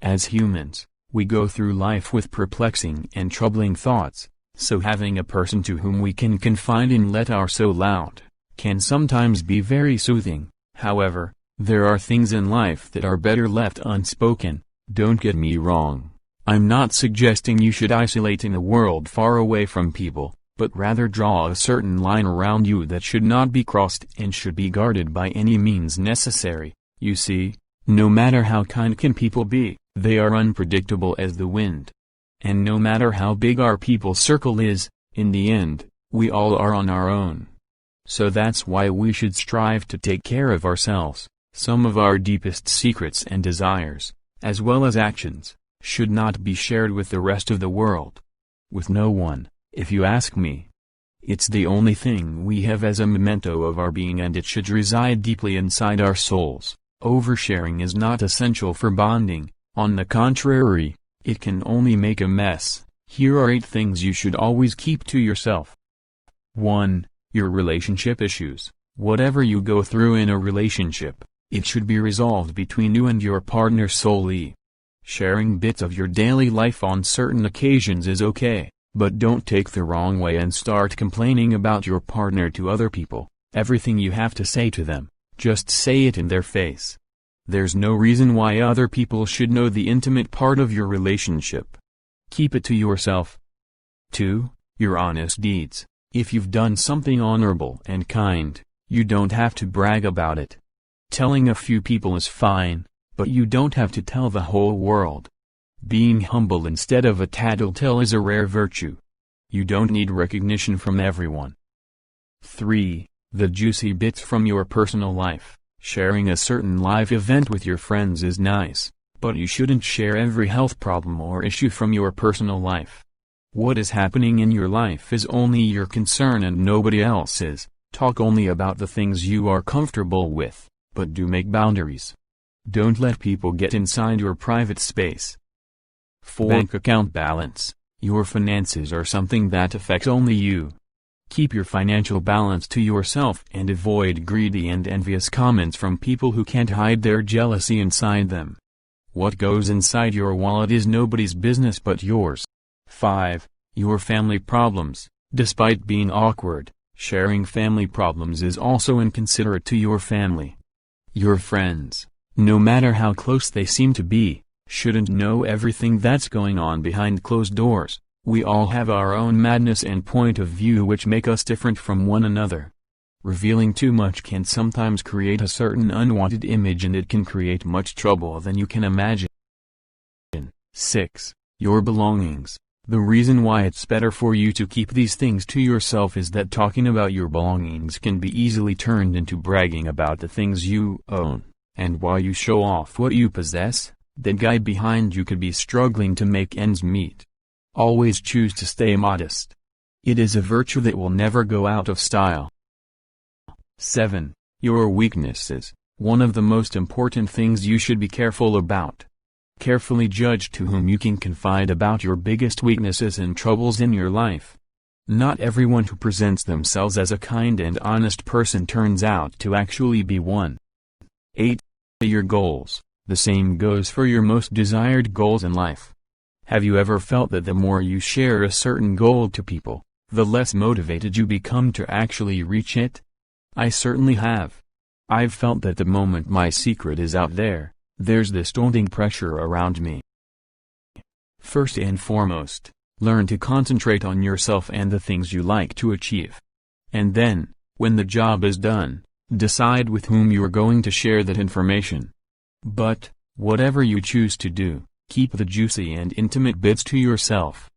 As humans, we go through life with perplexing and troubling thoughts, so having a person to whom we can confide and let our soul out, can sometimes be very soothing. However, there are things in life that are better left unspoken. Don't get me wrong. I'm not suggesting you should isolate in a world far away from people, but rather draw a certain line around you that should not be crossed and should be guarded by any means necessary. You see, no matter how kind can people be, they are unpredictable as the wind. And no matter how big our people circle is, in the end, we all are on our own. So that's why we should strive to take care of ourselves. Some of our deepest secrets and desires, as well as actions, should not be shared with the rest of the world. With no one, if you ask me. It's the only thing we have as a memento of our being, and it should reside deeply inside our souls. Oversharing is not essential for bonding, on the contrary, it can only make a mess. Here are 8 things you should always keep to yourself. 1. Your relationship issues. Whatever you go through in a relationship, it should be resolved between you and your partner solely. Sharing bits of your daily life on certain occasions is okay, but don't take the wrong way and start complaining about your partner to other people. Everything you have to say to them, just say it in their face. There's no reason why other people should know the intimate part of your relationship. Keep it to yourself. 2. Your honest deeds. If you've done something honorable and kind, you don't have to brag about it. Telling a few people is fine, but you don't have to tell the whole world. Being humble instead of a tattletale is a rare virtue. You don't need recognition from everyone. 3. The juicy bits from your personal life. Sharing a certain live event with your friends is nice, but you shouldn't share every health problem or issue from your personal life. What is happening in your life is only your concern and nobody else's. Talk only about the things you are comfortable with, but do make boundaries. Don't let people get inside your private space. 4. Bank account balance. Your finances are something that affects only you. Keep your financial balance to yourself and avoid greedy and envious comments from people who can't hide their jealousy inside them. What goes inside your wallet is nobody's business but yours. 5. Your family problems. Despite being awkward, sharing family problems is also inconsiderate to your family. Your friends, no matter how close they seem to be, shouldn't know everything that's going on behind closed doors. We all have our own madness and point of view which make us different from one another. Revealing too much can sometimes create a certain unwanted image, and it can create much trouble than you can imagine. 6. Your belongings. The reason why it's better for you to keep these things to yourself is that talking about your belongings can be easily turned into bragging about the things you own, and while you show off what you possess, the guy behind you could be struggling to make ends meet. Always choose to stay modest. It is a virtue that will never go out of style. 7. Your weaknesses. One of the most important things you should be careful about. Carefully judge to whom you can confide about your biggest weaknesses and troubles in your life. Not everyone who presents themselves as a kind and honest person turns out to actually be one. 8. Your goals. The same goes for your most desired goals in life. Have you ever felt that the more you share a certain goal to people, the less motivated you become to actually reach it? I certainly have. I've felt that the moment my secret is out there, there's this daunting pressure around me. First and foremost, learn to concentrate on yourself and the things you like to achieve. And then, when the job is done, decide with whom you are going to share that information. But, whatever you choose to do, keep the juicy and intimate bits to yourself.